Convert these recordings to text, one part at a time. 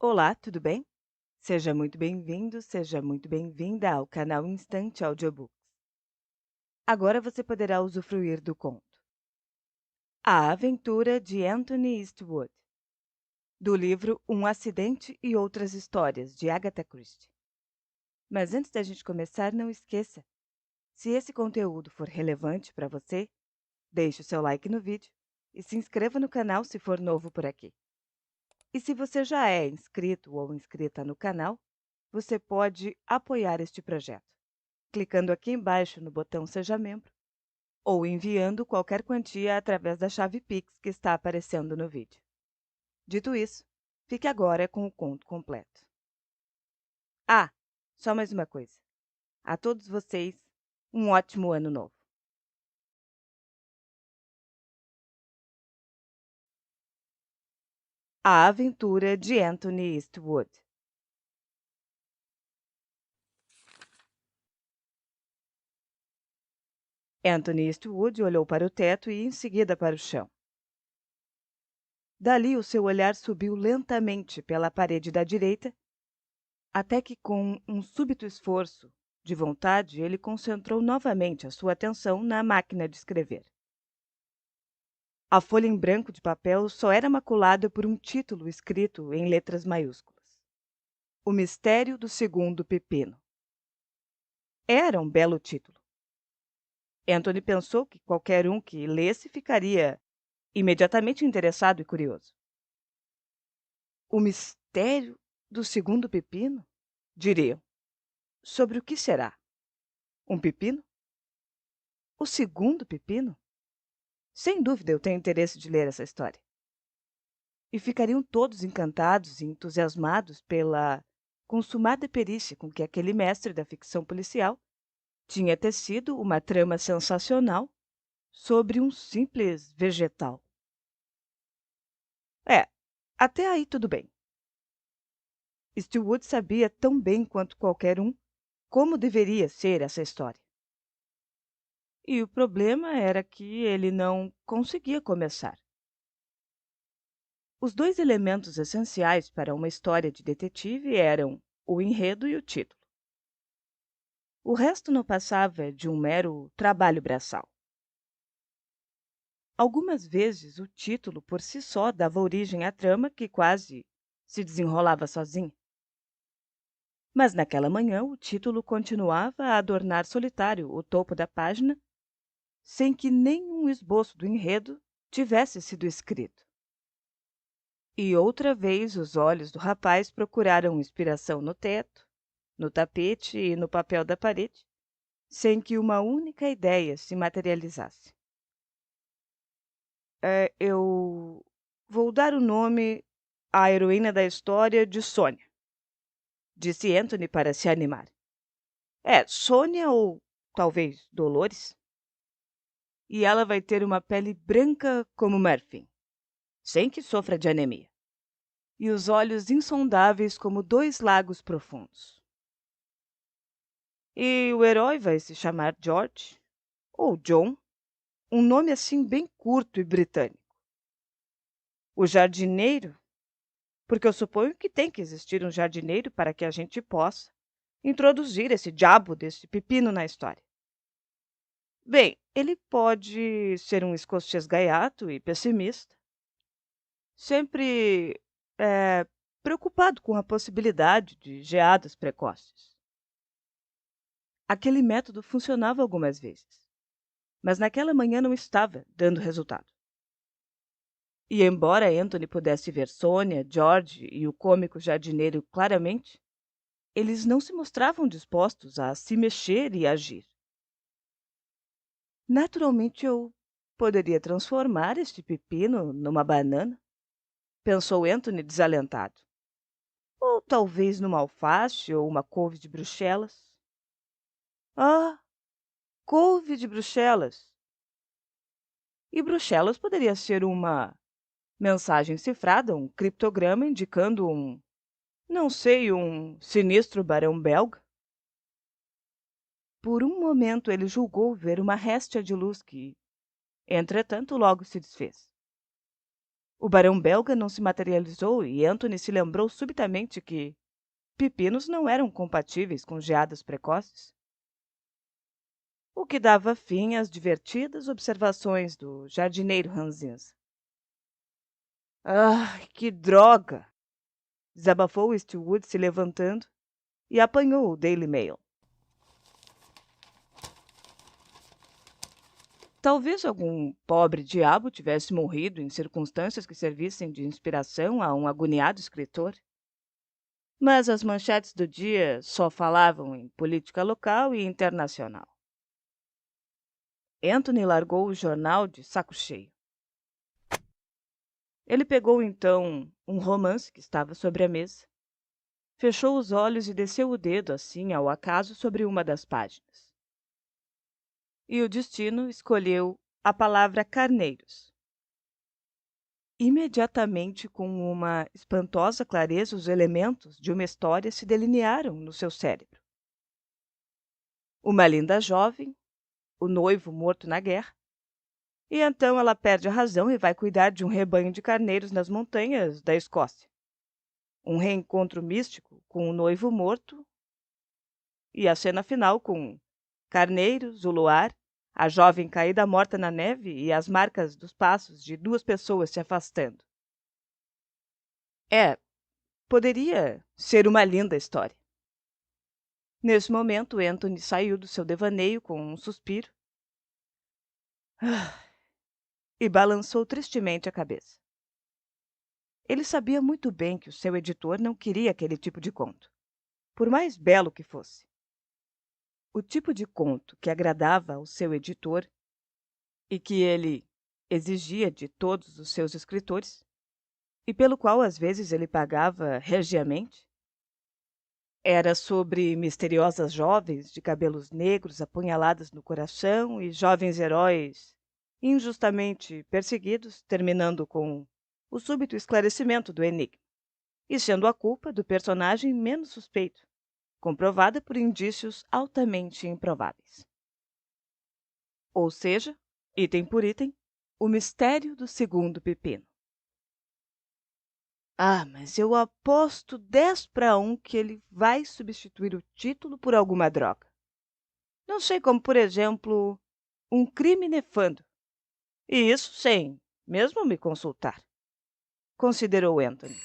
Olá, tudo bem? Seja muito bem-vindo, seja muito bem-vinda ao canal Instante Audiobooks. Agora você poderá usufruir do conto A Aventura de Anthony Eastwood, do livro Um Acidente e Outras Histórias, de Agatha Christie. Mas antes da gente começar, não esqueça, se esse conteúdo for relevante para você, deixe o seu like no vídeo e se inscreva no canal se for novo por aqui. E se você já é inscrito ou inscrita no canal, você pode apoiar este projeto, clicando aqui embaixo no botão Seja Membro ou enviando qualquer quantia através da chave Pix que está aparecendo no vídeo. Dito isso, fique agora com o conto completo. Ah, só mais uma coisa. A todos vocês, um ótimo ano novo. A Aventura de Anthony Eastwood. Anthony Eastwood olhou para o teto e em seguida para o chão. Dali o seu olhar subiu lentamente pela parede da direita, até que, com um súbito esforço de vontade, ele concentrou novamente a sua atenção na máquina de escrever. A folha em branco de papel só era maculada por um título escrito em letras maiúsculas: O Mistério do Segundo Pepino. Era um belo título. Anthony pensou que qualquer um que lesse ficaria imediatamente interessado e curioso. O Mistério do Segundo Pepino? Diriam. Sobre o que será? Um pepino? O segundo pepino? Sem dúvida eu tenho interesse de ler essa história. E ficariam todos encantados e entusiasmados pela consumada perícia com que aquele mestre da ficção policial tinha tecido uma trama sensacional sobre um simples vegetal. É, até aí tudo bem. Stewart sabia tão bem quanto qualquer um como deveria ser essa história. E o problema era que ele não conseguia começar. Os dois elementos essenciais para uma história de detetive eram o enredo e o título. O resto não passava de um mero trabalho braçal. Algumas vezes o título por si só dava origem à trama que quase se desenrolava sozinha. Mas naquela manhã o título continuava a adornar solitário o topo da página, sem que nenhum esboço do enredo tivesse sido escrito. E outra vez os olhos do rapaz procuraram inspiração no teto, no tapete e no papel da parede, sem que uma única ideia se materializasse. Eu vou dar o nome à heroína da história de Sônia, disse Anthony para se animar. Sônia ou talvez Dolores. E ela vai ter uma pele branca como marfim, sem que sofra de anemia, e os olhos insondáveis como dois lagos profundos. E o herói vai se chamar George, ou John, um nome assim bem curto e britânico. O jardineiro, porque eu suponho que tem que existir um jardineiro para que a gente possa introduzir esse diabo desse pepino na história. Bem, ele pode ser um escocês gaiato e pessimista, sempre preocupado com a possibilidade de geadas precoces. Aquele método funcionava algumas vezes, mas naquela manhã não estava dando resultado. E embora Anthony pudesse ver Sônia, George e o cômico jardineiro claramente, eles não se mostravam dispostos a se mexer e agir. Naturalmente, eu poderia transformar este pepino numa banana, pensou Anthony desalentado. Ou talvez numa alface ou uma couve de Bruxelas. Ah, couve de Bruxelas! E Bruxelas poderia ser uma mensagem cifrada, um criptograma indicando não sei, um sinistro barão belga? Por um momento ele julgou ver uma réstia de luz que, entretanto, logo se desfez. O barão belga não se materializou e Anthony se lembrou subitamente que pepinos não eram compatíveis com geadas precoces, o que dava fim às divertidas observações do jardineiro ranzinza. Ah, que droga! Desabafou Eastwood se levantando e apanhou o Daily Mail. Talvez algum pobre diabo tivesse morrido em circunstâncias que servissem de inspiração a um agoniado escritor. Mas as manchetes do dia só falavam em política local e internacional. Anthony largou o jornal de saco cheio. Ele pegou então um romance que estava sobre a mesa, fechou os olhos e desceu o dedo assim ao acaso sobre uma das páginas. E o destino escolheu a palavra carneiros. Imediatamente, com uma espantosa clareza, os elementos de uma história se delinearam no seu cérebro. Uma linda jovem, o noivo morto na guerra, e então ela perde a razão e vai cuidar de um rebanho de carneiros nas montanhas da Escócia. Um reencontro místico com o noivo morto e a cena final com carneiros, o luar, a jovem caída morta na neve e as marcas dos passos de duas pessoas se afastando. Poderia ser uma linda história. Nesse momento, Anthony saiu do seu devaneio com um suspiro e balançou tristemente a cabeça. Ele sabia muito bem que o seu editor não queria aquele tipo de conto, por mais belo que fosse. O tipo de conto que agradava ao seu editor e que ele exigia de todos os seus escritores, e pelo qual às vezes ele pagava regiamente, era sobre misteriosas jovens de cabelos negros apunhaladas no coração e jovens heróis injustamente perseguidos, terminando com o súbito esclarecimento do enigma, e sendo a culpa do personagem menos suspeito, comprovada por indícios altamente improváveis. Ou seja, item por item, o mistério do segundo pepino. Ah, mas eu aposto 10 para 1 que ele vai substituir o título por alguma droga. Não sei, como, por exemplo, um crime nefando. E isso sem mesmo me consultar, considerou Anthony.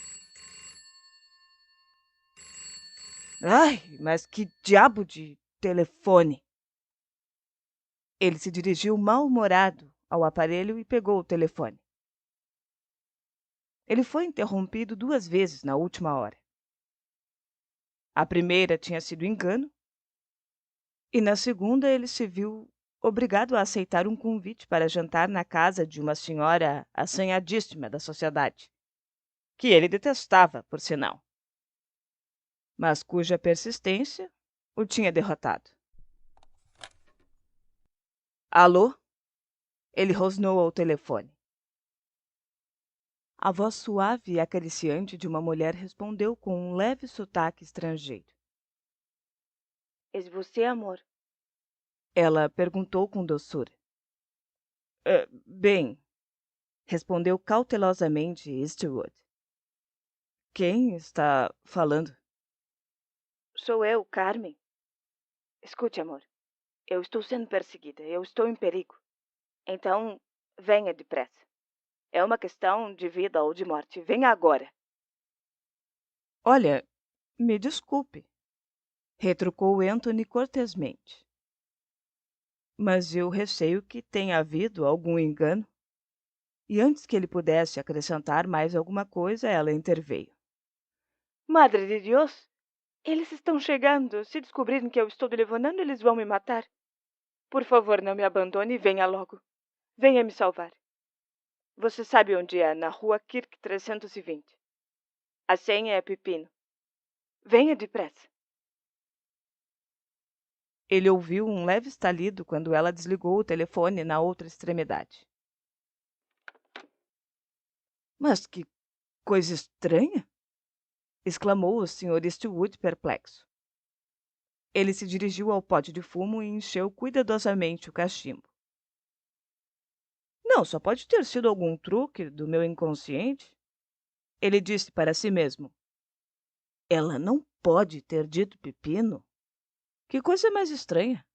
Ai, mas que diabo de telefone! Ele se dirigiu mal-humorado ao aparelho e pegou o telefone. Ele foi interrompido 2 vezes na última hora. A primeira tinha sido engano, e na segunda ele se viu obrigado a aceitar um convite para jantar na casa de uma senhora assanhadíssima da sociedade, que ele detestava, por sinal, mas cuja persistência o tinha derrotado. Alô? Ele rosnou ao telefone. A voz suave e acariciante de uma mulher respondeu com um leve sotaque estrangeiro. — És você, amor? Ela perguntou com doçura. Bem, respondeu cautelosamente Eastwood. Quem está falando? Sou eu, Carmen. Escute, amor. Eu estou sendo perseguida. Eu estou em perigo. Então, venha depressa. É uma questão de vida ou de morte. Venha agora. Olha, me desculpe, retrucou Anthony cortesmente. Mas eu receio que tenha havido algum engano. E antes que ele pudesse acrescentar mais alguma coisa, ela interveio. Madre de Deus! Eles estão chegando. Se descobrirem que eu estou telefonando, eles vão me matar. Por favor, não me abandone e venha logo. Venha me salvar. Você sabe onde é, na rua Kirk 320. A senha é Pepino. Venha depressa. Ele ouviu um leve estalido quando ela desligou o telefone na outra extremidade. Mas que coisa estranha! Exclamou o Sr. Eastwood perplexo. Ele se dirigiu ao pote de fumo e encheu cuidadosamente o cachimbo. Não, só pode ter sido algum truque do meu inconsciente. Ele disse para si mesmo. Ela não pode ter dito pepino? Que coisa mais estranha.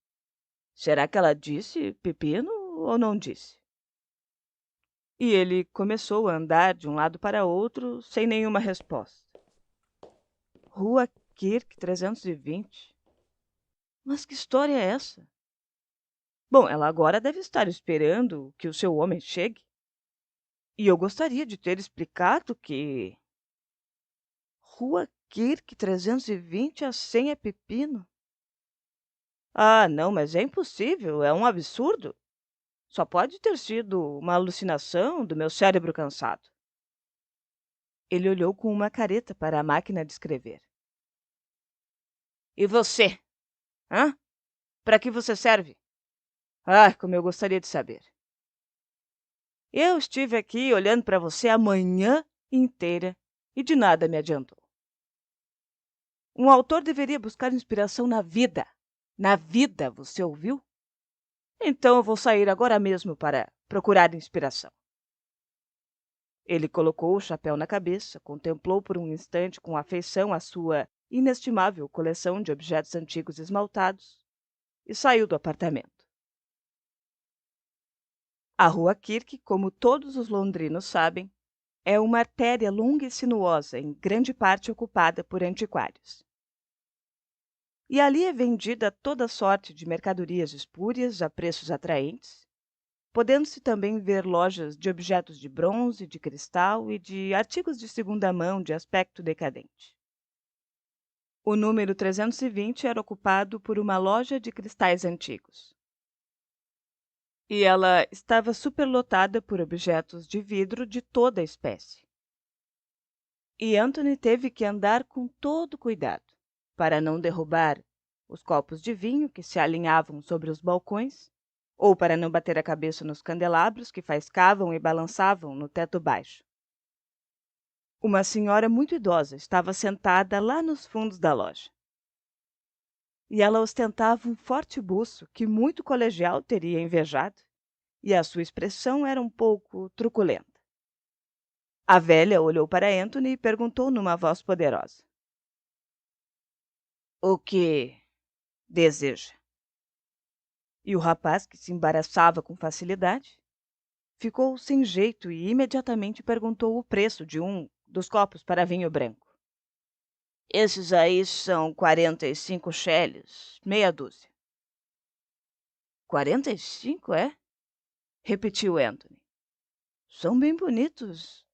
Será que ela disse pepino ou não disse? E ele começou a andar de um lado para outro sem nenhuma resposta. Rua Kirk 320. Mas que história é essa? Bom, ela agora deve estar esperando que o seu homem chegue. E eu gostaria de ter explicado que Rua Kirk 320, a senha é pepino. Ah, não, mas é impossível, é um absurdo. Só pode ter sido uma alucinação do meu cérebro cansado. Ele olhou com uma careta para a máquina de escrever. E você? Hã? Para que você serve? Ah, como eu gostaria de saber. Eu estive aqui olhando para você a manhã inteira e de nada me adiantou. Um autor deveria buscar inspiração na vida. Na vida, você ouviu? Então eu vou sair agora mesmo para procurar inspiração. Ele colocou o chapéu na cabeça, contemplou por um instante com afeição a sua inestimável coleção de objetos antigos esmaltados e saiu do apartamento. A Rua Kirk, como todos os londrinos sabem, é uma artéria longa e sinuosa, em grande parte ocupada por antiquários. E ali é vendida toda sorte de mercadorias espúrias a preços atraentes, podendo-se também ver lojas de objetos de bronze, de cristal e de artigos de segunda mão de aspecto decadente. O número 320 era ocupado por uma loja de cristais antigos. E ela estava superlotada por objetos de vidro de toda a espécie. E Anthony teve que andar com todo cuidado, para não derrubar os copos de vinho que se alinhavam sobre os balcões, ou para não bater a cabeça nos candelabros que faiscavam e balançavam no teto baixo. Uma senhora muito idosa estava sentada lá nos fundos da loja. E ela ostentava um forte buço que muito colegial teria invejado, e a sua expressão era um pouco truculenta. A velha olhou para Anthony e perguntou numa voz poderosa. O que deseja? E o rapaz, que se embaraçava com facilidade, ficou sem jeito e imediatamente perguntou o preço de um dos copos para vinho branco. Esses aí são 45 shillings, meia dúzia. 45, é? Repetiu Anthony. São bem bonitos.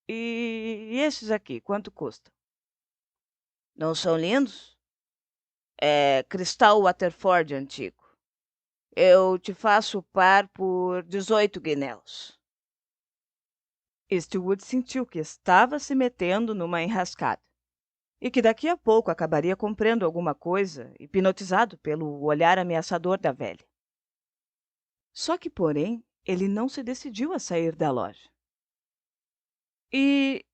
E esses aqui, quanto custam? Não são lindos? É cristal Waterford antigo. Eu te faço o par por 18 guinéus. Eastwood sentiu que estava se metendo numa enrascada e que daqui a pouco acabaria comprando alguma coisa, hipnotizado pelo olhar ameaçador da velha. Só que, porém, ele não se decidiu a sair da loja. E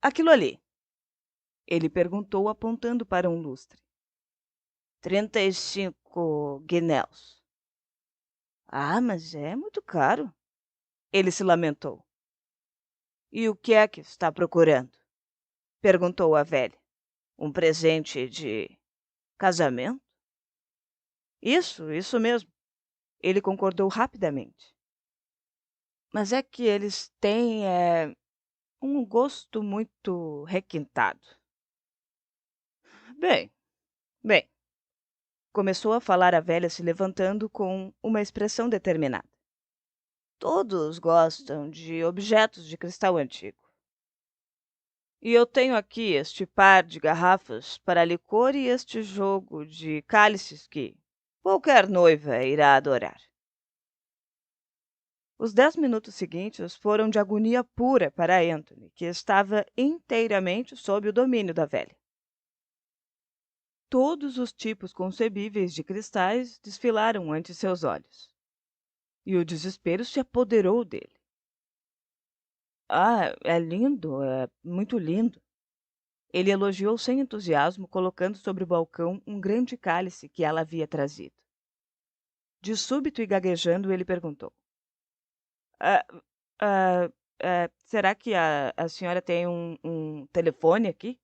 aquilo ali? Ele perguntou, apontando para um lustre. 35 guinéus. Ah, mas é muito caro. Ele se lamentou. E o que é que está procurando? Perguntou a velha. Um presente de casamento? Isso mesmo. Ele concordou rapidamente. Mas é que eles têm um gosto muito requintado. Bem, bem, começou a falar a velha se levantando com uma expressão determinada. Todos gostam de objetos de cristal antigo. E eu tenho aqui este par de garrafas para licor e este jogo de cálices que qualquer noiva irá adorar. Os 10 minutos seguintes foram de agonia pura para Anthony, que estava inteiramente sob o domínio da velha. Todos os tipos concebíveis de cristais desfilaram ante seus olhos. E o desespero se apoderou dele. Ah, é lindo, é muito lindo. Ele elogiou sem entusiasmo, colocando sobre o balcão um grande cálice que ela havia trazido. De súbito e gaguejando, ele perguntou. Ah, será que a senhora tem um telefone aqui?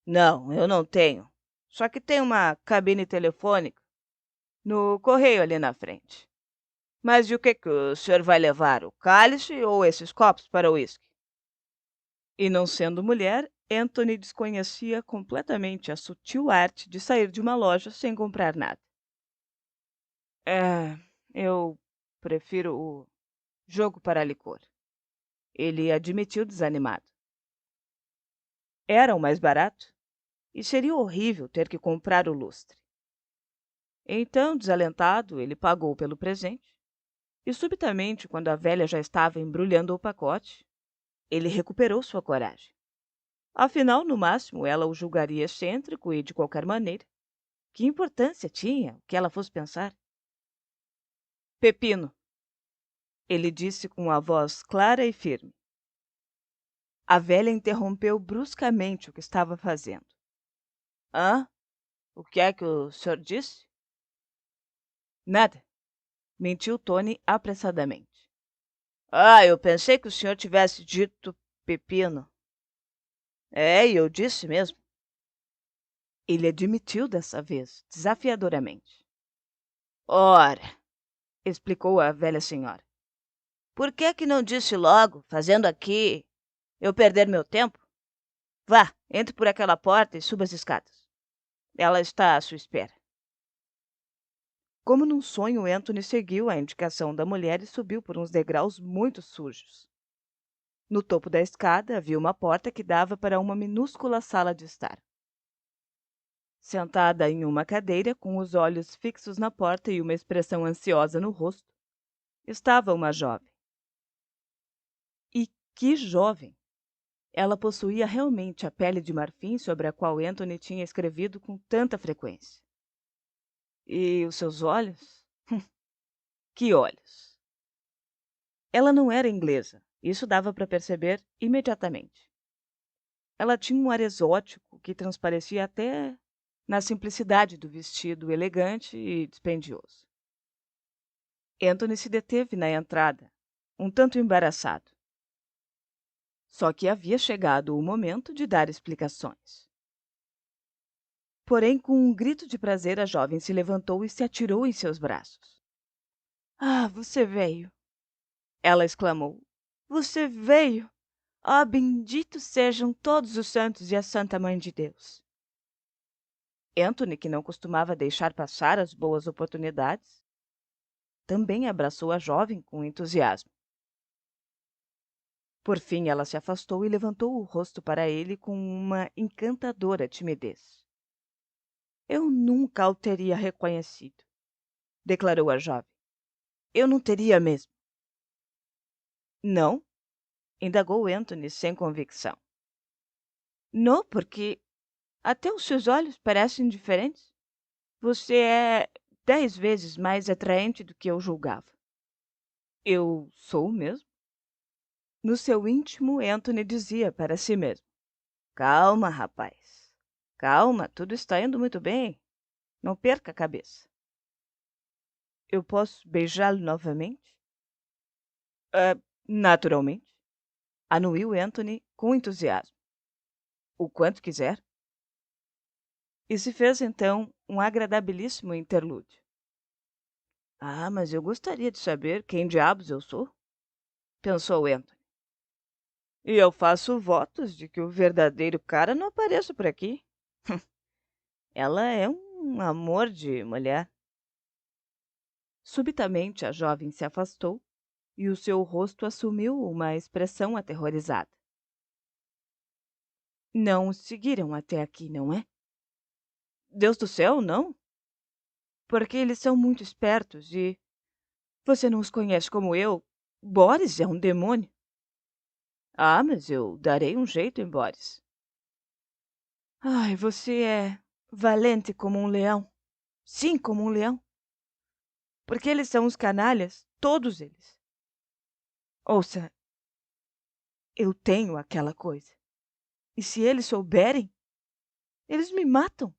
Não, eu não tenho. Só que tem uma cabine telefônica no correio ali na frente. Mas de o que o senhor vai levar? O cálice ou esses copos para o uísque? E não sendo mulher, Anthony desconhecia completamente a sutil arte de sair de uma loja sem comprar nada. É, eu prefiro o jogo para licor. Ele admitiu desanimado. Era o mais barato e seria horrível ter que comprar o lustre. Então, desalentado, ele pagou pelo presente e, subitamente, quando a velha já estava embrulhando o pacote, ele recuperou sua coragem. Afinal, no máximo, ela o julgaria excêntrico e de qualquer maneira. Que importância tinha o que ela fosse pensar? Pepino, ele disse com a voz clara e firme. A velha interrompeu bruscamente o que estava fazendo. Hã? O que é que o senhor disse? Nada, mentiu Tony apressadamente. Ah, eu pensei que o senhor tivesse dito pepino. É, e eu disse mesmo. Ele admitiu dessa vez, desafiadoramente. Ora, explicou a velha senhora. Por que não disse logo, fazendo aqui eu perder meu tempo? Vá, entre por aquela porta e suba as escadas. Ela está à sua espera. Como num sonho, Anthony seguiu a indicação da mulher e subiu por uns degraus muito sujos. No topo da escada havia uma porta que dava para uma minúscula sala de estar. Sentada em uma cadeira, com os olhos fixos na porta e uma expressão ansiosa no rosto, estava uma jovem. E que jovem! Ela possuía realmente a pele de marfim sobre a qual Anthony tinha escrevido com tanta frequência. E os seus olhos? Que olhos! Ela não era inglesa, isso dava para perceber imediatamente. Ela tinha um ar exótico que transparecia até na simplicidade do vestido elegante e dispendioso. Anthony se deteve na entrada, um tanto embaraçado. Só que havia chegado o momento de dar explicações. Porém, com um grito de prazer, a jovem se levantou e se atirou em seus braços. Ah, você veio! Ela exclamou. Você veio! Ah, benditos sejam todos os santos e a Santa Mãe de Deus! Anthony, que não costumava deixar passar as boas oportunidades, também abraçou a jovem com entusiasmo. Por fim, ela se afastou e levantou o rosto para ele com uma encantadora timidez. Eu nunca o teria reconhecido, declarou a jovem. Eu não teria mesmo. Não? Indagou Anthony sem convicção. Não, porque até os seus olhos parecem diferentes. Você é 10 vezes mais atraente do que eu julgava. Eu sou mesmo? No seu íntimo, Anthony dizia para si mesmo. Calma, rapaz. Calma, tudo está indo muito bem. Não perca a cabeça. Eu posso beijá-lo novamente? Naturalmente. Anuiu Anthony com entusiasmo. O quanto quiser. E se fez então um agradabilíssimo interlúdio. Ah, mas eu gostaria de saber quem diabos eu sou, pensou Anthony. E eu faço votos de que o verdadeiro cara não apareça por aqui. Ela é um amor de mulher. Subitamente a jovem se afastou e o seu rosto assumiu uma expressão aterrorizada. Não os seguiram até aqui, não é? Deus do céu, não? Porque eles são muito espertos e você não os conhece como eu. Boris é um demônio. Ah, mas eu darei um jeito em Boris. Ai, você é valente como um leão. Sim, como um leão. Porque eles são os canalhas, todos eles. Ouça, eu tenho aquela coisa. E se eles souberem, eles me matam.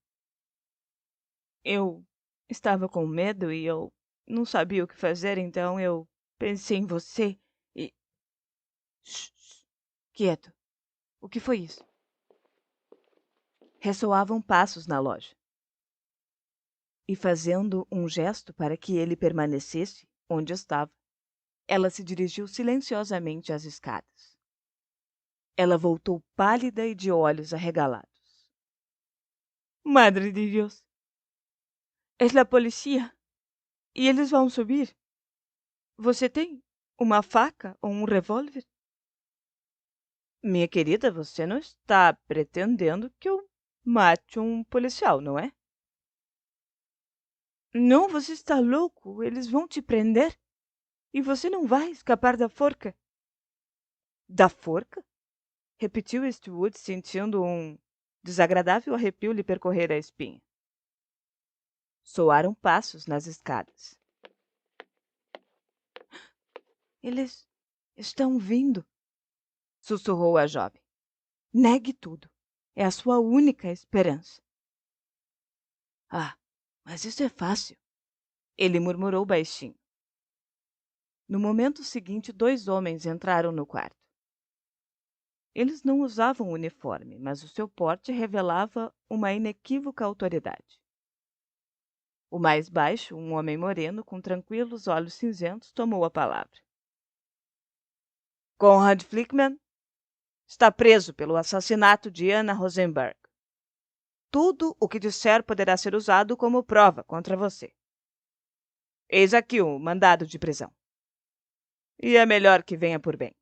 Eu estava com medo e eu não sabia o que fazer, então eu Pensei em você e... Shh, quieto. O que foi isso? Ressoavam passos na loja. E fazendo um gesto para que ele permanecesse onde estava, ela se dirigiu silenciosamente às escadas. Ela voltou pálida e de olhos arregalados. Madre de Deus! É a polícia! E eles vão subir? Você tem uma faca ou um revólver? Minha querida, você não está pretendendo que eu mate um policial, não é? Não, você está louco. Eles vão te prender e você não vai escapar da forca. Da forca? Repetiu Eastwood, sentindo um desagradável arrepio lhe percorrer a espinha. Soaram passos nas escadas. Eles estão vindo, sussurrou a jovem. Negue tudo. É a sua única esperança. Ah, mas isso é fácil, ele murmurou baixinho. No momento seguinte, 2 homens entraram no quarto. Eles não usavam uniforme, mas o seu porte revelava uma inequívoca autoridade. O mais baixo, um homem moreno com tranquilos olhos cinzentos, tomou a palavra. Conrad Flickman está preso pelo assassinato de Anna Rosenberg. Tudo o que disser poderá ser usado como prova contra você. Eis aqui o mandado de prisão. E é melhor que venha por bem.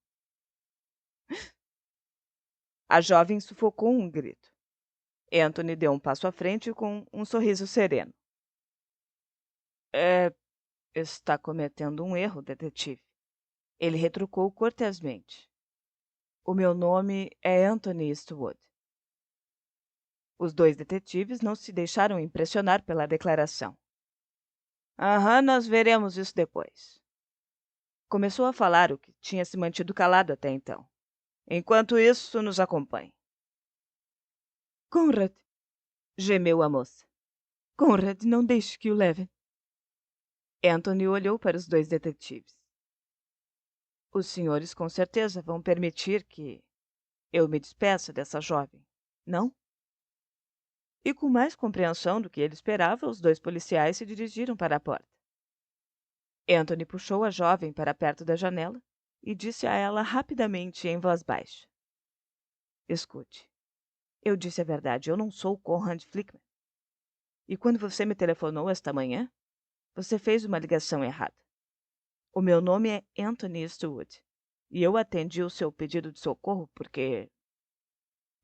A jovem sufocou um grito. Anthony deu um passo à frente com um sorriso sereno. Está cometendo um erro, detetive. Ele retrucou cortesmente. O meu nome é Anthony Eastwood. Os 2 detetives não se deixaram impressionar pela declaração. Aham, nós veremos isso depois. Começou a falar o que tinha se mantido calado até então. Enquanto isso, nos acompanhe. Conrad, gemeu a moça. Conrad, não deixe que o levem. Anthony olhou para os 2 detetives. Os senhores com certeza vão permitir que eu me despeça dessa jovem, não? E com mais compreensão do que ele esperava, os 2 policiais se dirigiram para a porta. Anthony puxou a jovem para perto da janela e disse a ela rapidamente em voz baixa. Escute, eu disse a verdade, eu não sou Conrad Flickman. E quando você me telefonou esta manhã, você fez uma ligação errada. O meu nome é Anthony Eastwood e eu atendi o seu pedido de socorro porque...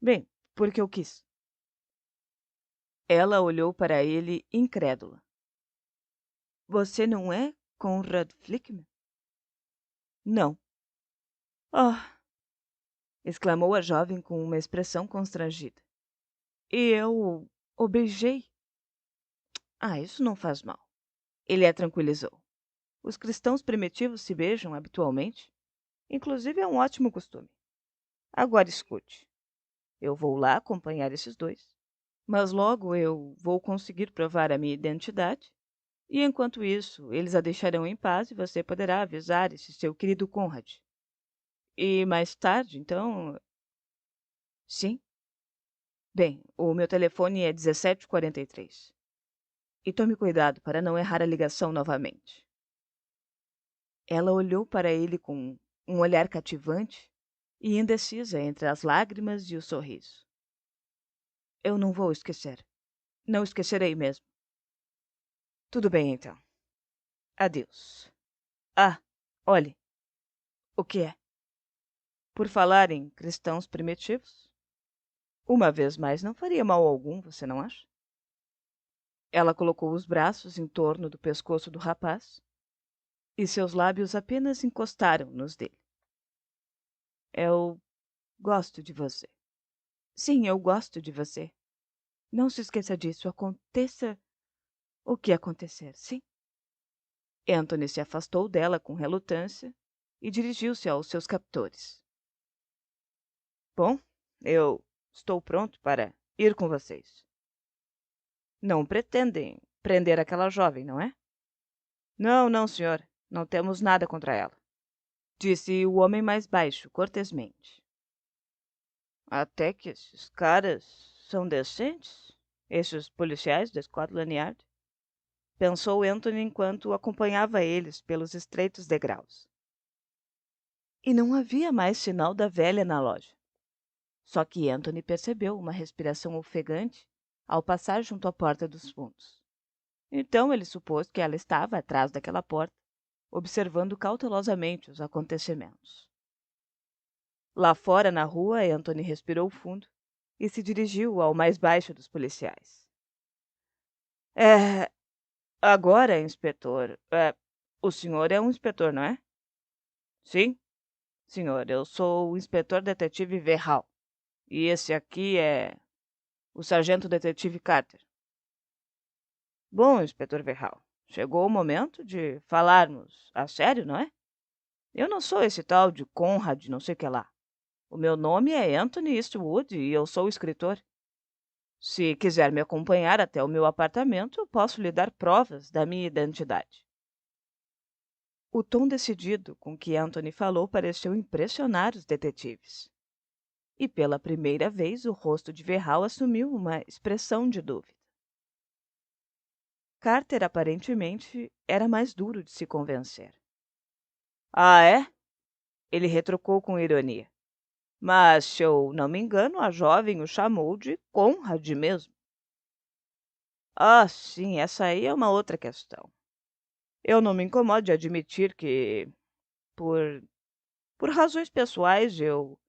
Bem, porque eu quis. Ela olhou para ele incrédula. Você não é Conrad Flickman? Não. Ah! Exclamou a jovem com uma expressão constrangida. E eu o beijei. Ah, isso não faz mal. Ele a tranquilizou. Os cristãos primitivos se beijam habitualmente. Inclusive é um ótimo costume. Agora escute. Eu vou lá acompanhar esses 2. Mas logo eu vou conseguir provar a minha identidade. E enquanto isso, eles a deixarão em paz e você poderá avisar esse seu querido Conrad. E mais tarde, então... Sim? Bem, o meu telefone é 1743. E tome cuidado para não errar a ligação novamente. Ela olhou para ele com um olhar cativante e indecisa entre as lágrimas e o sorriso. Eu não vou esquecer. Não esquecerei mesmo. Tudo bem, então. Adeus. Ah, olhe. O que é? Por falar em cristãos primitivos, uma vez mais não faria mal algum, você não acha? Ela colocou os braços em torno do pescoço do rapaz e seus lábios apenas encostaram nos dele. Eu gosto de você. Sim, eu gosto de você. Não se esqueça disso, aconteça o que acontecer, sim? Anthony se afastou dela com relutância e dirigiu-se aos seus captores. Bom, eu estou pronto para ir com vocês. Não pretendem prender aquela jovem, não é? Não, não, senhor. Não temos nada contra ela, disse o homem mais baixo, cortesmente. Até que esses caras são decentes, esses policiais da Scotland Yard, pensou Anthony enquanto acompanhava eles pelos estreitos degraus. E não havia mais sinal da velha na loja. Só que Anthony percebeu uma respiração ofegante ao passar junto à porta dos fundos. Então ele supôs que ela estava atrás daquela porta, observando cautelosamente os acontecimentos. Lá fora, na rua, Anthony respirou fundo e se dirigiu ao mais baixo dos policiais. É, agora, inspetor, o senhor é um inspetor, não é? Sim, senhor, eu sou o inspetor detetive Verral. E esse aqui é o sargento detetive Carter. Bom, inspetor Verral, chegou o momento de falarmos a sério, não é? Eu não sou esse tal de Conrad não sei o que lá. O meu nome é Anthony Eastwood e eu sou escritor. Se quiser me acompanhar até o meu apartamento, eu posso lhe dar provas da minha identidade. O tom decidido com que Anthony falou pareceu impressionar os detetives. E pela primeira vez o rosto de Verral assumiu uma expressão de dúvida. Carter aparentemente era mais duro de se convencer. Ah, é? Ele retrucou com ironia. Mas, se eu não me engano, a jovem o chamou de Conrad mesmo. Ah, sim, essa aí é uma outra questão. Eu não me incomodo de admitir que, por, por razões pessoais, eu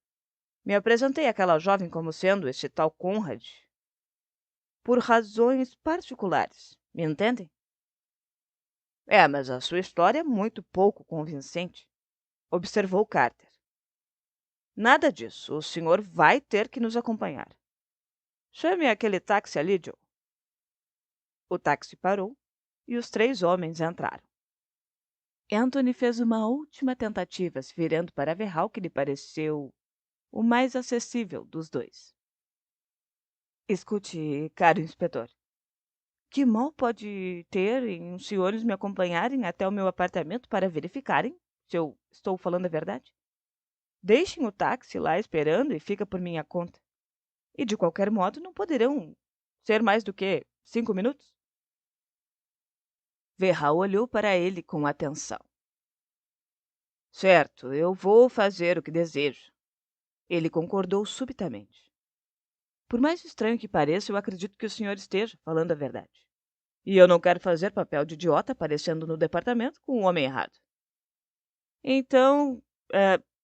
me apresentei àquela jovem como sendo esse tal Conrad. Por razões particulares, me entendem? É, mas a sua história é muito pouco convincente, observou Carter. Nada disso, o senhor vai ter que nos acompanhar. Chame aquele táxi ali, Joe. O táxi parou e os três homens entraram. Anthony fez uma última tentativa, se virando para Verral, que lhe pareceu o mais acessível dos dois. Escute, caro inspetor. Que mal pode ter em os senhores me acompanharem até o meu apartamento para verificarem se eu estou falando a verdade? Deixem o táxi lá esperando e fica por minha conta. E de qualquer modo não poderão ser mais do que 5 minutos? Verral olhou para ele com atenção. Certo, eu vou fazer o que desejo. Ele concordou subitamente. Por mais estranho que pareça, eu acredito que o senhor esteja falando a verdade. E eu não quero fazer papel de idiota aparecendo no departamento com o homem errado. Então,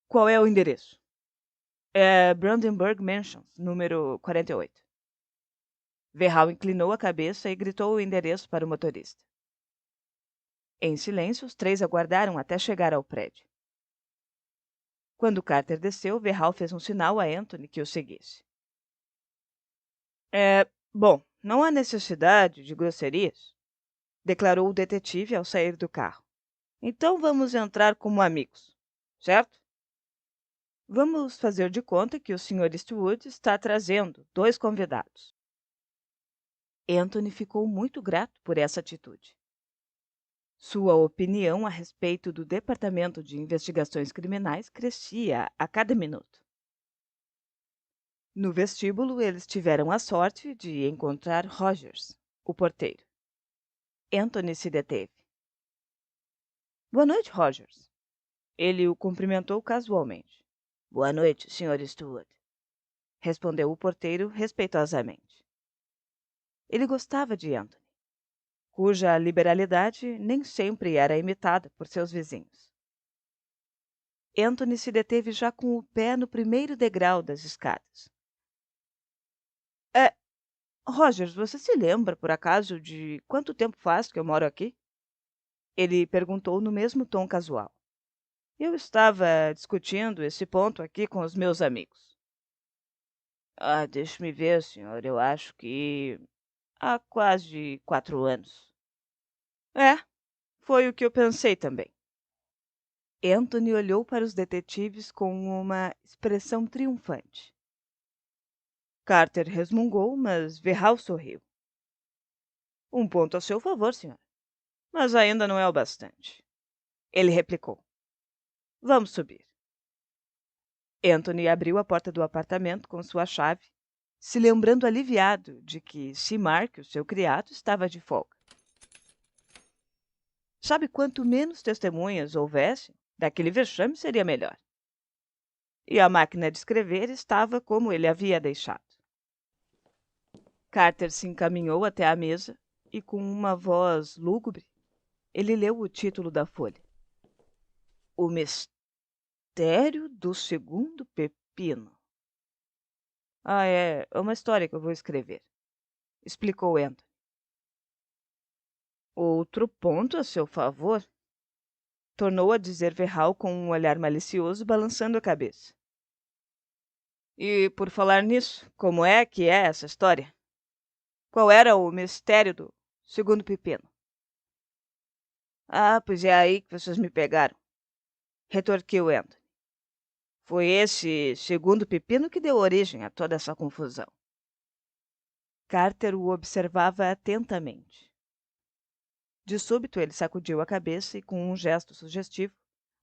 qual é o endereço? É Brandenburg Mansions, número 48. Verral inclinou a cabeça e gritou o endereço para o motorista. Em silêncio, os três aguardaram até chegar ao prédio. Quando Carter desceu, Verral fez um sinal a Anthony que o seguisse. Bom, não há necessidade de grosserias, declarou o detetive ao sair do carro. Então vamos entrar como amigos, certo? Vamos fazer de conta que o Sr. Eastwood está trazendo dois convidados. Anthony ficou muito grato por essa atitude. Sua opinião a respeito do Departamento de Investigações Criminais crescia a cada minuto. No vestíbulo, eles tiveram a sorte de encontrar Rogers, o porteiro. Anthony se deteve. Boa noite, Rogers. Ele o cumprimentou casualmente. Boa noite, Sr. Stewart, respondeu o porteiro respeitosamente. Ele gostava de Anthony, cuja liberalidade nem sempre era imitada por seus vizinhos. Anthony se deteve já com o pé no primeiro degrau das escadas. Rogers, você se lembra, por acaso, de quanto tempo faz que eu moro aqui? Ele perguntou no mesmo tom casual. Eu estava discutindo esse ponto aqui com os meus amigos. Ah, deixe-me ver, senhor. Eu acho que há quase 4 anos. É, foi o que eu pensei também. Anthony olhou para os detetives com uma expressão triunfante. Carter resmungou, mas Verral sorriu. Um ponto a seu favor, senhor. Mas ainda não é o bastante. Ele replicou. Vamos subir. Anthony abriu a porta do apartamento com sua chave, se lembrando aliviado de que Mark, o seu criado, estava de folga. Sabe, quanto menos testemunhas houvesse, daquele vexame seria melhor. E a máquina de escrever estava como ele havia deixado. Carter se encaminhou até a mesa e, com uma voz lúgubre, ele leu o título da folha. O Mistério do Segundo Pepino. É uma história que eu vou escrever, explicou Anthony. Outro ponto a seu favor? Tornou a dizer Verral com um olhar malicioso, balançando a cabeça. E, por falar nisso, como é que é essa história? Qual era o mistério do segundo pepino? Ah, pois é aí que vocês me pegaram, retorquiu Anthony. Foi esse segundo pepino que deu origem a toda essa confusão. Carter o observava atentamente. De súbito, ele sacudiu a cabeça e, com um gesto sugestivo,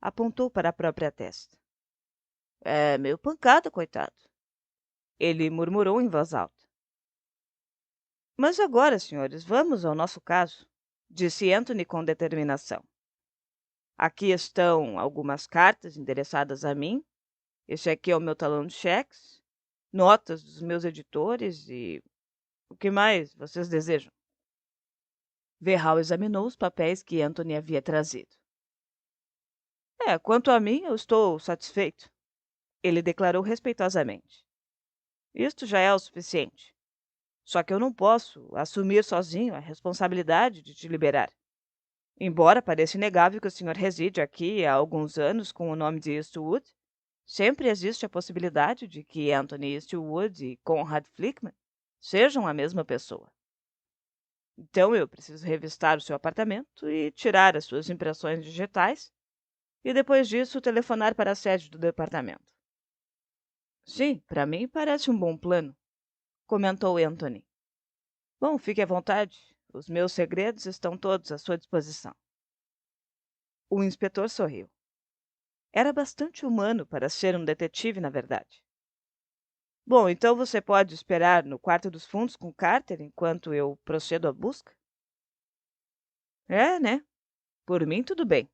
apontou para a própria testa. É meio pancada, coitado. Ele murmurou em voz alta. Mas agora, senhores, vamos ao nosso caso, disse Anthony com determinação. Aqui estão algumas cartas endereçadas a mim. Esse aqui é o meu talão de cheques, notas dos meus editores e o que mais vocês desejam? Verral examinou os papéis que Anthony havia trazido. Quanto a mim, eu estou satisfeito, ele declarou respeitosamente. Isto já é o suficiente. Só que eu não posso assumir sozinho a responsabilidade de te liberar. Embora pareça inegável que o senhor reside aqui há alguns anos com o nome de Eastwood, sempre existe a possibilidade de que Anthony Eastwood e Conrad Flickman sejam a mesma pessoa. Então eu preciso revistar o seu apartamento e tirar as suas impressões digitais e depois disso telefonar para a sede do departamento. Sim, para mim parece um bom plano, comentou Anthony. Bom, fique à vontade. Os meus segredos estão todos à sua disposição. O inspetor sorriu. Era bastante humano para ser um detetive, na verdade. Bom, então você pode esperar no quarto dos fundos com Carter enquanto eu procedo à busca? É, né? Por mim, tudo bem.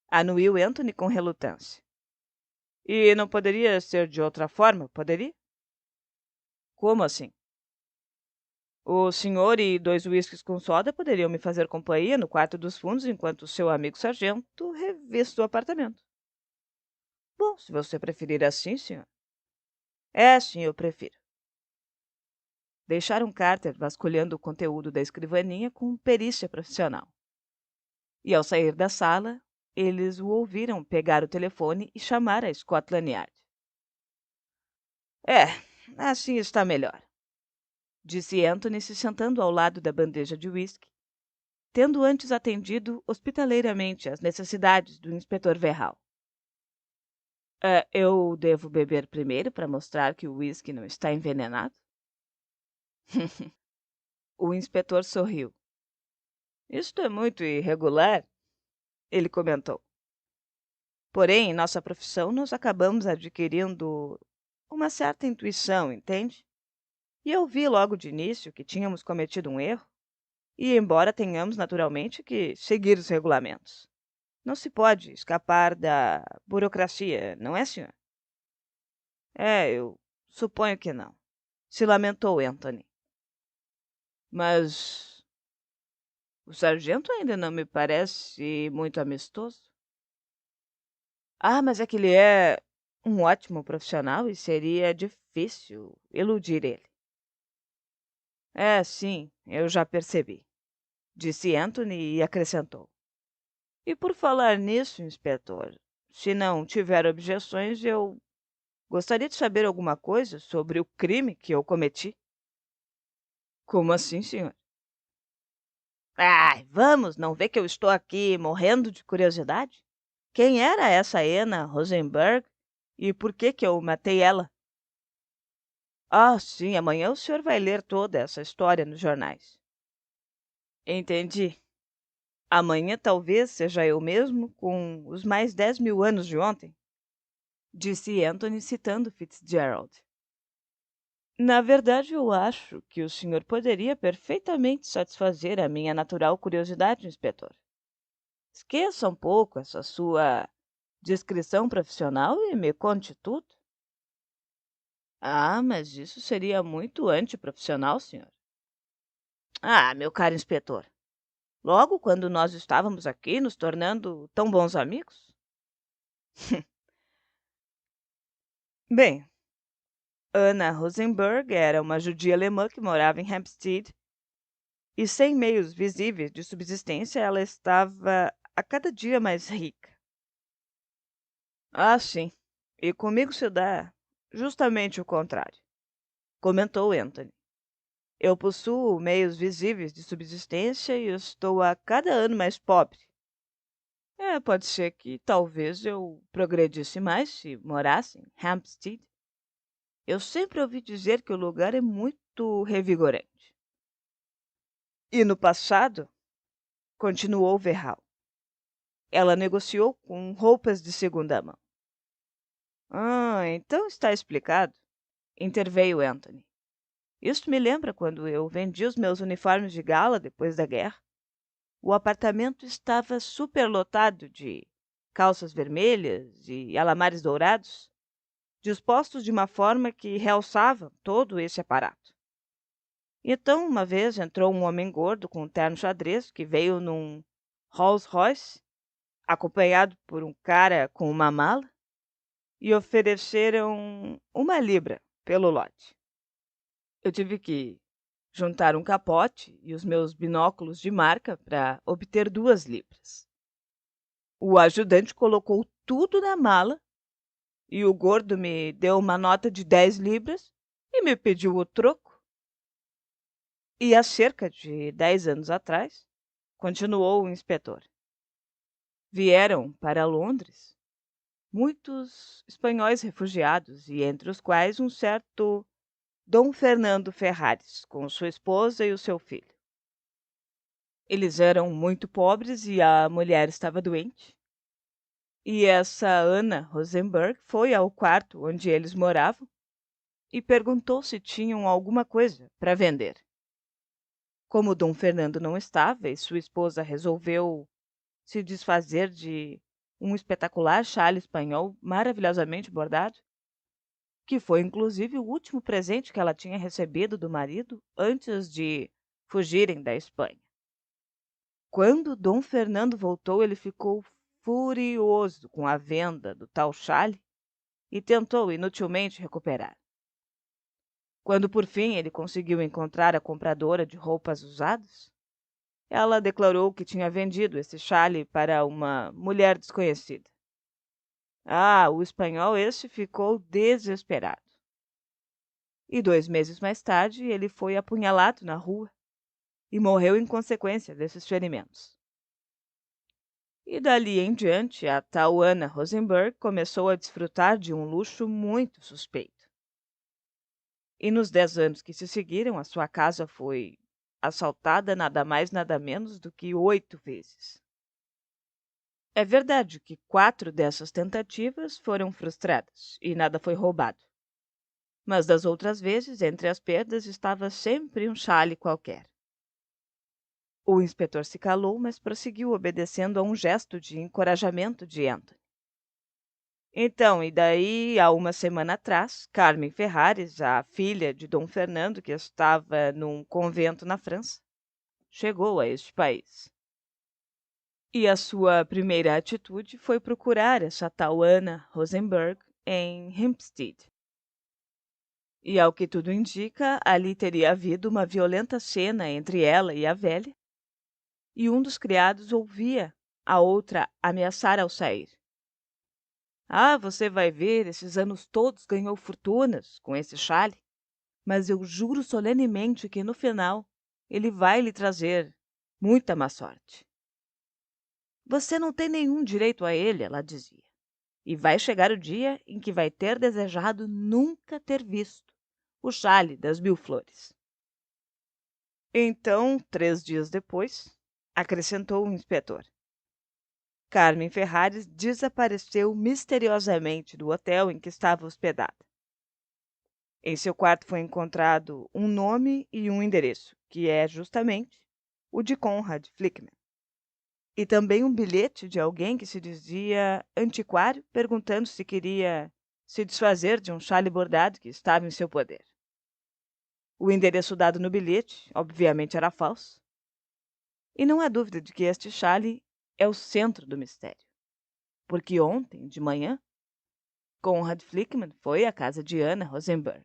Anuiu Anthony com relutância. E não poderia ser de outra forma, poderia? Como assim? O senhor e 2 uísques com soda poderiam me fazer companhia no quarto dos fundos enquanto seu amigo sargento revista o apartamento. Bom, se você preferir assim, senhor. Sim, eu prefiro. Deixaram Carter vasculhando o conteúdo da escrivaninha com perícia profissional. E ao sair da sala, eles o ouviram pegar o telefone e chamar a Scotland Yard. Assim está melhor, disse Anthony se sentando ao lado da bandeja de uísque, tendo antes atendido hospitaleiramente às necessidades do inspetor Verral. Eu devo beber primeiro para mostrar que o uísque não está envenenado? O inspetor sorriu. Isto é muito irregular, ele comentou. Porém, em nossa profissão, nós acabamos adquirindo uma certa intuição, entende? E eu vi logo de início que tínhamos cometido um erro, e embora tenhamos naturalmente que seguir os regulamentos. Não se pode escapar da burocracia, não é, senhor? Eu suponho que não, se lamentou Anthony. Mas o sargento ainda não me parece muito amistoso. Mas é que ele é um ótimo profissional e seria difícil iludir ele. Sim, eu já percebi, disse Anthony e acrescentou. E por falar nisso, inspetor, se não tiver objeções, eu gostaria de saber alguma coisa sobre o crime que eu cometi. Como assim, senhor? Vamos, não vê que eu estou aqui morrendo de curiosidade? Quem era essa Anna Rosenberg e por que eu matei ela? Sim, amanhã o senhor vai ler toda essa história nos jornais. Entendi. Amanhã talvez seja eu mesmo, com os mais 10.000 anos de ontem, disse Anthony, citando Fitzgerald. Na verdade, eu acho que o senhor poderia perfeitamente satisfazer a minha natural curiosidade, inspetor. Esqueça um pouco essa sua descrição profissional e me conte tudo. Ah, mas isso seria muito antiprofissional, senhor. Ah, meu caro inspetor, logo quando nós estávamos aqui nos tornando tão bons amigos? Bem, Anna Rosenberg era uma judia alemã que morava em Hampstead e, sem meios visíveis de subsistência, ela estava a cada dia mais rica. Ah, sim, e comigo se dá justamente o contrário, comentou Anthony. Eu possuo meios visíveis de subsistência e estou a cada ano mais pobre. Pode ser que talvez eu progredisse mais se morasse em Hampstead. Eu sempre ouvi dizer que o lugar é muito revigorante. E no passado, continuou Verral, ela negociou com roupas de segunda mão. Ah, então está explicado, interveio Anthony. Isso me lembra quando eu vendi os meus uniformes de gala depois da guerra. O apartamento estava superlotado de calças vermelhas e alamares dourados, dispostos de uma forma que realçava todo esse aparato. Então, uma vez entrou um homem gordo com um terno xadrez que veio num Rolls Royce, acompanhado por um cara com uma mala, e ofereceram 1 libra pelo lote. Eu tive que juntar um capote e os meus binóculos de marca para obter 2 libras. O ajudante colocou tudo na mala e o gordo me deu uma nota de 10 libras e me pediu o troco. E há cerca de 10 anos atrás, continuou o inspetor, vieram para Londres muitos espanhóis refugiados, e entre os quais um certo Dom Fernando Ferrares, com sua esposa e o seu filho. Eles eram muito pobres e a mulher estava doente. E essa Anna Rosenberg foi ao quarto onde eles moravam e perguntou se tinham alguma coisa para vender. Como Dom Fernando não estava e sua esposa resolveu se desfazer de um espetacular chale espanhol maravilhosamente bordado, que foi inclusive o último presente que ela tinha recebido do marido antes de fugirem da Espanha. Quando Dom Fernando voltou, ele ficou furioso com a venda do tal chale e tentou inutilmente recuperar. Quando por fim ele conseguiu encontrar a compradora de roupas usadas, ela declarou que tinha vendido esse chale para uma mulher desconhecida. Ah, o espanhol esse ficou desesperado. E 2 meses mais tarde, ele foi apunhalado na rua e morreu em consequência desses ferimentos. E dali em diante, a tal Anna Rosenberg começou a desfrutar de um luxo muito suspeito. E nos 10 anos que se seguiram, a sua casa foi assaltada nada mais nada menos do que 8 vezes. É verdade que 4 dessas tentativas foram frustradas e nada foi roubado. Mas das outras vezes, entre as perdas, estava sempre um chale qualquer. O inspetor se calou, mas prosseguiu obedecendo a um gesto de encorajamento de Anthony. Então, e daí, há uma semana atrás, Carmen Ferrares, a filha de Dom Fernando, que estava num convento na França, chegou a este país. E a sua primeira atitude foi procurar essa tal Anna Rosenberg em Hampstead. E, ao que tudo indica, ali teria havido uma violenta cena entre ela e a velha, e um dos criados ouvia a outra ameaçar ao sair. Ah, você vai ver, esses anos todos ganhou fortunas com esse chale, mas eu juro solenemente que no final ele vai lhe trazer muita má sorte. Você não tem nenhum direito a ele, ela dizia, e vai chegar o dia em que vai ter desejado nunca ter visto o chale das 1000 flores. Então, 3 dias depois, acrescentou o inspetor. Carmen Ferrares desapareceu misteriosamente do hotel em que estava hospedada. Em seu quarto foi encontrado um nome e um endereço, que é justamente o de Conrad Flickman. E também um bilhete de alguém que se dizia antiquário, perguntando se queria se desfazer de um chale bordado que estava em seu poder. O endereço dado no bilhete, obviamente, era falso. E não há dúvida de que este chale é o centro do mistério. Porque ontem, de manhã, Conrad Flickman foi à casa de Anna Rosenberg.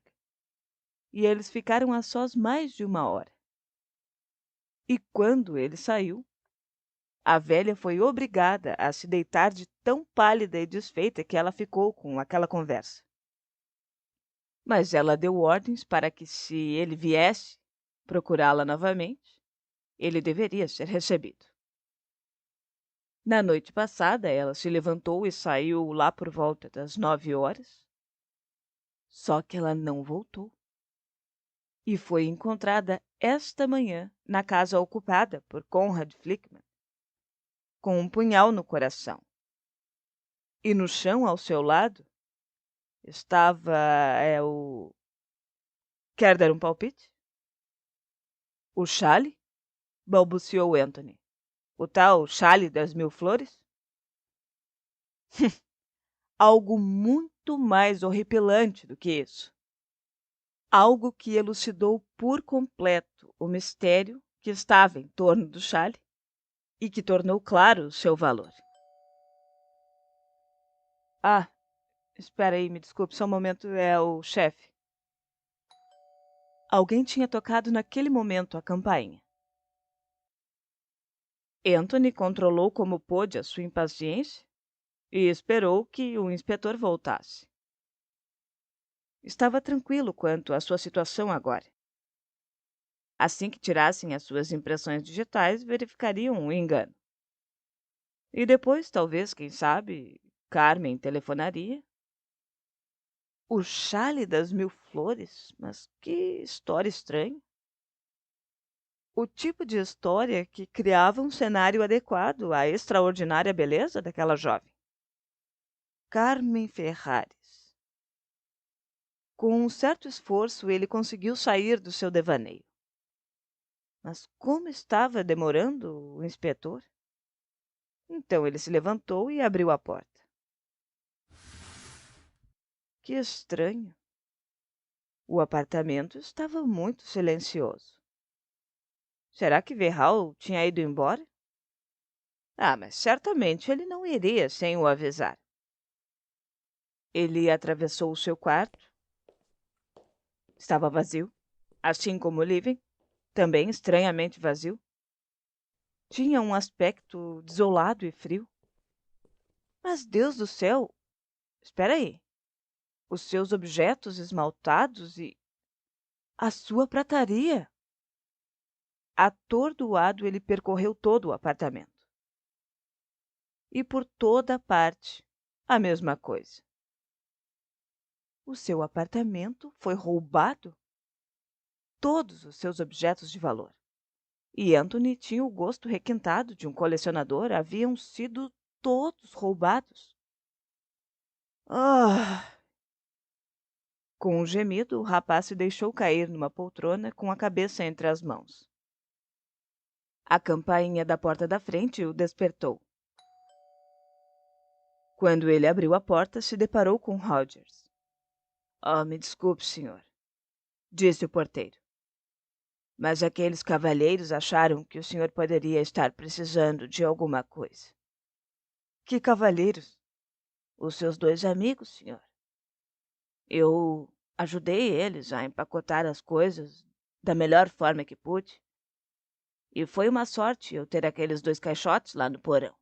E eles ficaram a sós mais de uma hora. E quando ele saiu, a velha foi obrigada a se deitar de tão pálida e desfeita que ela ficou com aquela conversa. Mas ela deu ordens para que, se ele viesse procurá-la novamente, ele deveria ser recebido. Na noite passada, ela se levantou e saiu lá por volta das 9 horas. Só que ela não voltou. E foi encontrada esta manhã na casa ocupada por Conrad Flickman, com um punhal no coração. E no chão, ao seu lado, estava o... Quer dar um palpite? O chale? Balbuciou Anthony. O tal chale das 1000 flores? Algo muito mais horripilante do que isso. Algo que elucidou por completo o mistério que estava em torno do chale e que tornou claro o seu valor. Ah, espera aí, me desculpe, só um momento, é o chefe. Alguém tinha tocado naquele momento a campainha. Anthony controlou como pôde a sua impaciência e esperou que o inspetor voltasse. Estava tranquilo quanto à sua situação agora. Assim que tirassem as suas impressões digitais, verificariam o engano. E depois, talvez, quem sabe, Carmen telefonaria. O chale das 1000 flores? Mas que história estranha. O tipo de história que criava um cenário adequado à extraordinária beleza daquela jovem. Carmen Ferrares. Com um certo esforço, ele conseguiu sair do seu devaneio. Mas como estava demorando o inspetor? Então ele se levantou e abriu a porta. Que estranho. O apartamento estava muito silencioso. Será que Verral tinha ido embora? Ah, mas certamente ele não iria sem o avisar. Ele atravessou o seu quarto. Estava vazio, assim como o living, também estranhamente vazio. Tinha um aspecto desolado e frio. Mas, Deus do céu! Espera aí. Os seus objetos esmaltados e a sua prataria. Atordoado, ele percorreu todo o apartamento. E por toda parte, a mesma coisa. O seu apartamento foi roubado? Todos os seus objetos de valor. E Anthony tinha o gosto requintado de um colecionador, haviam sido todos roubados. Ah! Com um gemido, o rapaz se deixou cair numa poltrona com a cabeça entre as mãos. A campainha da porta da frente o despertou. Quando ele abriu a porta, se deparou com Rogers. Oh, me desculpe, senhor, disse o porteiro. Mas aqueles cavalheiros acharam que o senhor poderia estar precisando de alguma coisa. Que cavalheiros? Os seus 2 amigos, senhor. Eu ajudei eles a empacotar as coisas da melhor forma que pude. E foi uma sorte eu ter aqueles 2 caixotes lá no porão.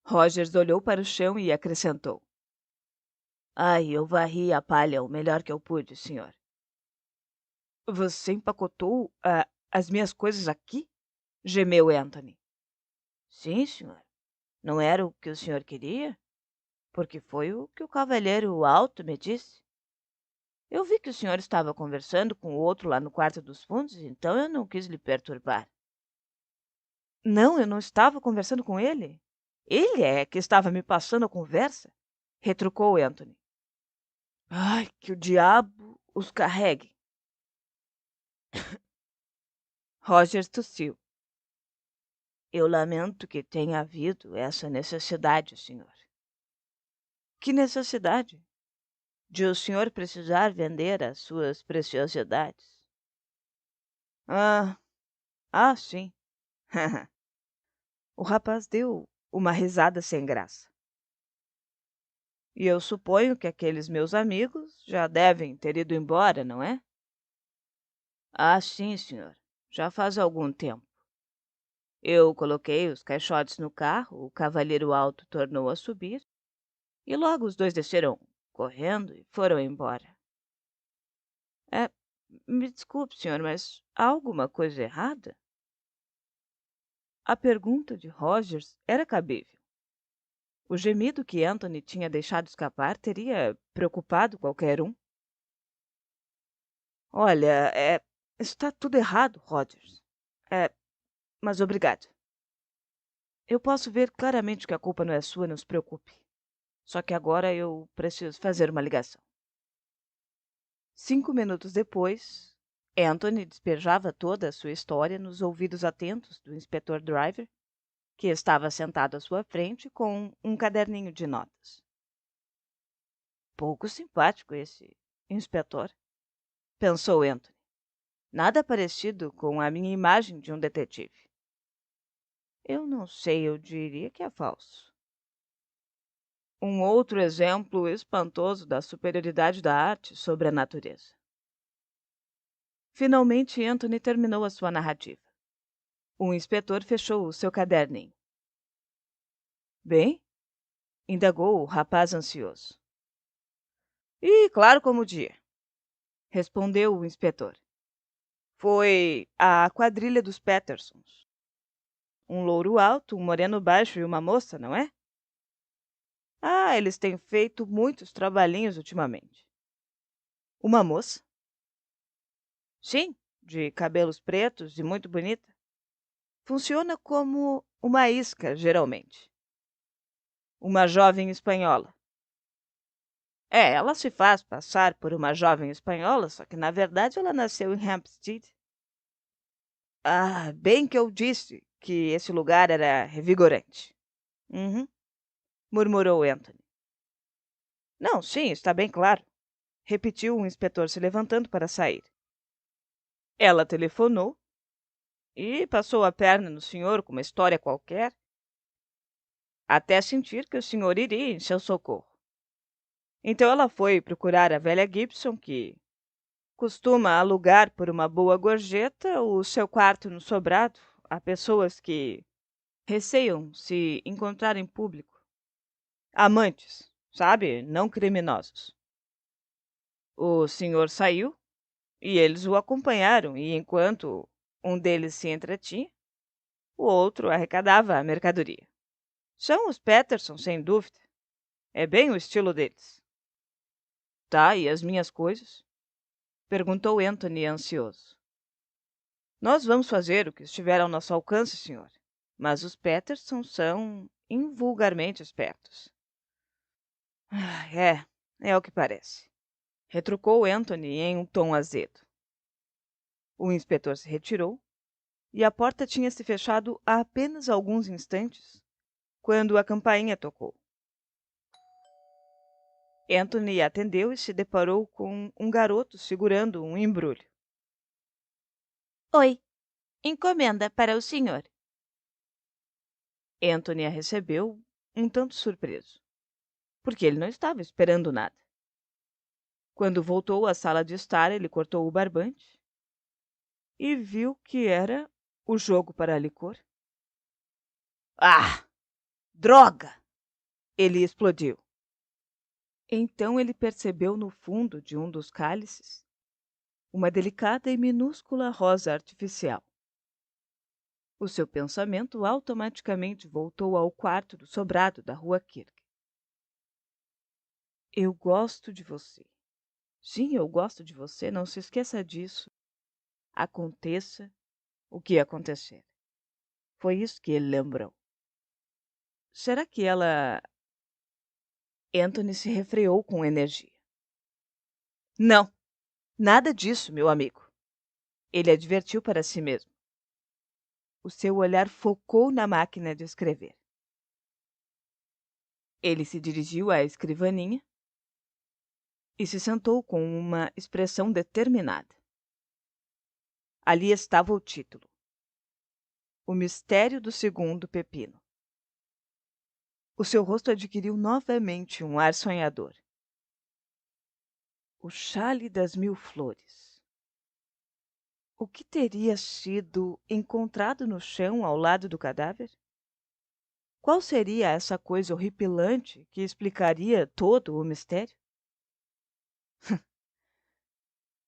Rogers olhou para o chão e acrescentou. Ai, eu varri a palha o melhor que eu pude, senhor. Você empacotou as minhas coisas aqui? Gemeu Anthony. Sim, senhor. Não era o que o senhor queria? Porque foi o que o cavalheiro alto me disse. Eu vi que o senhor estava conversando com o outro lá no quarto dos fundos, então eu não quis lhe perturbar. Não, eu não estava conversando com ele. Ele é que estava me passando a conversa, retrucou Anthony. Ai, que o diabo os carregue. Rogers tossiu. Eu lamento que tenha havido essa necessidade, senhor. Que necessidade? De o senhor precisar vender as suas preciosidades? Sim. O rapaz deu uma risada sem graça. E eu suponho que aqueles meus amigos já devem ter ido embora, não é? Sim, senhor. Já faz algum tempo. Eu coloquei os caixotes no carro, o cavalheiro alto tornou a subir, e logo os dois desceram correndo e foram embora. É, me desculpe, senhor, mas há alguma coisa errada? A pergunta de Rogers era cabível. O gemido que Anthony tinha deixado escapar teria preocupado qualquer um. Olha, está tudo errado, Rogers. É, mas obrigado. Eu posso ver claramente que a culpa não é sua, não se preocupe. Só que agora eu preciso fazer uma ligação. 5 minutos depois, Anthony despejava toda a sua história nos ouvidos atentos do inspetor Driver, que estava sentado à sua frente com um caderninho de notas. Pouco simpático esse inspetor, pensou Anthony. Nada parecido com a minha imagem de um detetive. Eu não sei, eu diria que é falso. Um outro exemplo espantoso da superioridade da arte sobre a natureza. Finalmente, Anthony terminou a sua narrativa. O inspetor fechou o seu caderninho. Bem? Indagou o rapaz ansioso. Claro como o dia, respondeu o inspetor. Foi a quadrilha dos Pattersons. Um louro alto, um moreno baixo e uma moça, não é? Eles têm feito muitos trabalhinhos ultimamente. Uma moça? Sim, de cabelos pretos e muito bonita. Funciona como uma isca, geralmente. Uma jovem espanhola. Ela se faz passar por uma jovem espanhola, só que na verdade ela nasceu em Hampstead. Bem que eu disse que esse lugar era revigorante. Uhum, murmurou Anthony. Não, sim, está bem claro, repetiu o inspetor se levantando para sair. Ela telefonou e passou a perna no senhor com uma história qualquer, até sentir que o senhor iria em seu socorro. Então ela foi procurar a velha Gibson, que costuma alugar por uma boa gorjeta o seu quarto no sobrado a pessoas que receiam se encontrar em público. Amantes, sabe? Não criminosos. O senhor saiu e eles o acompanharam, e enquanto um deles se entretinha, o outro arrecadava a mercadoria. São os Patterson, sem dúvida. É bem o estilo deles. Tá, e as minhas coisas? Perguntou Anthony ansioso. Nós vamos fazer o que estiver ao nosso alcance, senhor. Mas os Patterson são invulgarmente espertos. É o que parece. Retrucou Anthony em um tom azedo. O inspetor se retirou e a porta tinha se fechado há apenas alguns instantes, quando a campainha tocou. Anthony atendeu e se deparou com um garoto segurando um embrulho. Oi, encomenda para o senhor. Anthony a recebeu um tanto surpreso, porque ele não estava esperando nada. Quando voltou à sala de estar, ele cortou o barbante e viu que era o jogo para licor. Ah! Droga! Ele explodiu. Então ele percebeu no fundo de um dos cálices uma delicada e minúscula rosa artificial. O seu pensamento automaticamente voltou ao quarto do sobrado da rua Kirk. Eu gosto de você. Sim, eu gosto de você, não se esqueça disso. Aconteça o que acontecer. Foi isso que ele lembrou. Será que ela... Anthony se refreou com energia. Não, nada disso, meu amigo. Ele advertiu para si mesmo. O seu olhar focou na máquina de escrever. Ele se dirigiu à escrivaninha e se sentou com uma expressão determinada. Ali estava o título: O Mistério do Segundo Pepino. O seu rosto adquiriu novamente um ar sonhador. O Chale das Mil Flores. O que teria sido encontrado no chão ao lado do cadáver? Qual seria essa coisa horripilante que explicaria todo o mistério?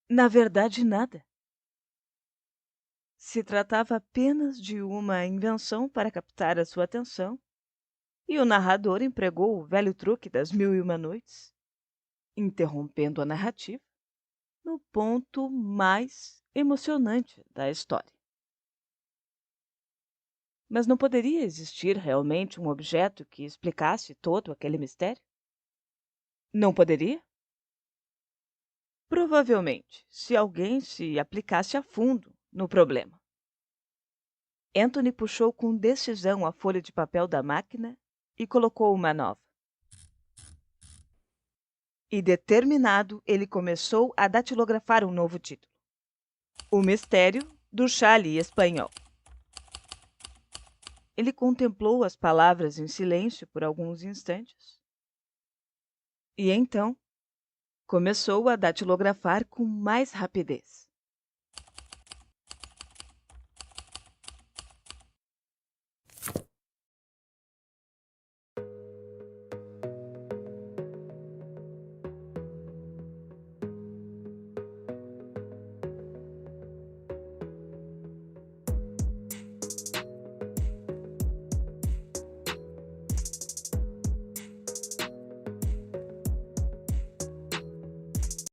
Na verdade, nada. Se tratava apenas de uma invenção para captar a sua atenção, e o narrador empregou o velho truque das Mil e Uma Noites, interrompendo a narrativa no ponto mais emocionante da história. Mas não poderia existir realmente um objeto que explicasse todo aquele mistério? Não poderia? Provavelmente, se alguém se aplicasse a fundo no problema. Anthony puxou com decisão a folha de papel da máquina e colocou uma nova. E determinado, ele começou a datilografar um novo título: O Mistério do Chale Espanhol. Ele contemplou as palavras em silêncio por alguns instantes. E então, começou a datilografar com mais rapidez.